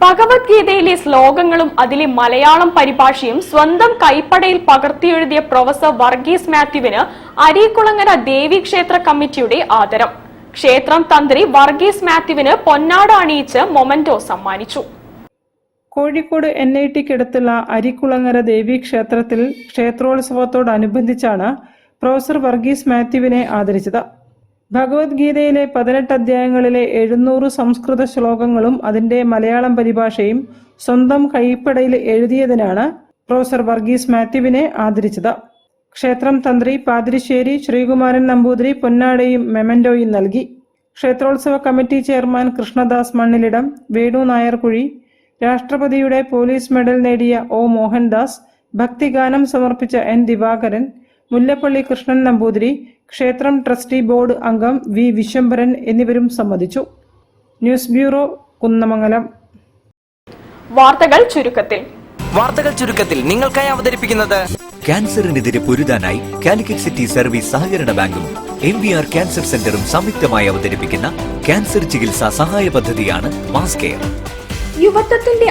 ഭഗവത്ഗീതയിലെ ശ്ലോകങ്ങളും അതിലെ മലയാളം പരിഭാഷയും സ്വന്തം കൈപ്പടയിൽ പകർത്തിയെഴുതിയ പ്രൊഫസർ വർഗീസ് മാത്യുവിന് അരീക്കുളങ്ങര ദേവീക്ഷേത്ര കമ്മിറ്റിയുടെ ആദരം. ക്ഷേത്രം തന്ത്രി വർഗീസ് മാത്യുവിന് പൊന്നാട അണിയിച്ച് മൊമന്റോ സമ്മാനിച്ചു. കോഴിക്കോട് NITക്കടുത്തുള്ള അരിക്കുളങ്ങര ദേവീക്ഷേത്രത്തിൽ ക്ഷേത്രോത്സവത്തോടനുബന്ധിച്ചാണ് പ്രൊഫസർ വർഗീസ് മാത്യുവിനെ ആദരിച്ചത്. ഭഗവത്ഗീതയിലെ 18 അധ്യായങ്ങളിലെ 700 സംസ്കൃത ശ്ലോകങ്ങളും അതിന്റെ മലയാളം പരിഭാഷയും സ്വന്തം കൈപ്പടയിൽ എഴുതിയതിനാണ് പ്രൊഫസർ വർഗീസ് മാത്യുവിനെ ആദരിച്ചത്. ക്ഷേത്രം തന്ത്രി പാതിരിശ്ശേരി ശ്രീകുമാരൻ നമ്പൂതിരി പൊന്നാടയും മെമന്റോയും നൽകി. ക്ഷേത്രോത്സവ കമ്മിറ്റി ചെയർമാൻ കൃഷ്ണദാസ് മണ്ണിലിടം, വേണു നായർകുഴി, രാഷ്ട്രപതിയുടെ പോലീസ് മെഡൽ നേടിയ O മോഹൻദാസ്, ഭക്തിഗാനം സമർപ്പിച്ച N ദിവാകരൻ, മുല്ലപ്പള്ളി കൃഷ്ണൻ നമ്പൂതിരി, ക്ഷേത്രം ട്രസ്റ്റി ബോർഡ് അംഗം V വിശ്വംഭരൻ എന്നിവരും സംബന്ധിച്ചു. News bureau, Kunnamangalam. വാർത്തകൾ ചുരുക്കത്തിൽ നിങ്ങൾക്കായി അവതരിപ്പിക്കുന്നത് ക്യാൻസറിനെതിരെ പൊരുതാനായി കാലിക്കറ്റ് സിറ്റി സർവീസ് സഹകരണ ബാങ്കും MVR ക്യാൻസർ സെന്ററും സംയുക്തമായി അവതരിപ്പിക്കുന്ന ക്യാൻസർ ചികിത്സാ സഹായ പദ്ധതിയാണ് മാസ് കെയർ. യുവത്വത്തിന്റെ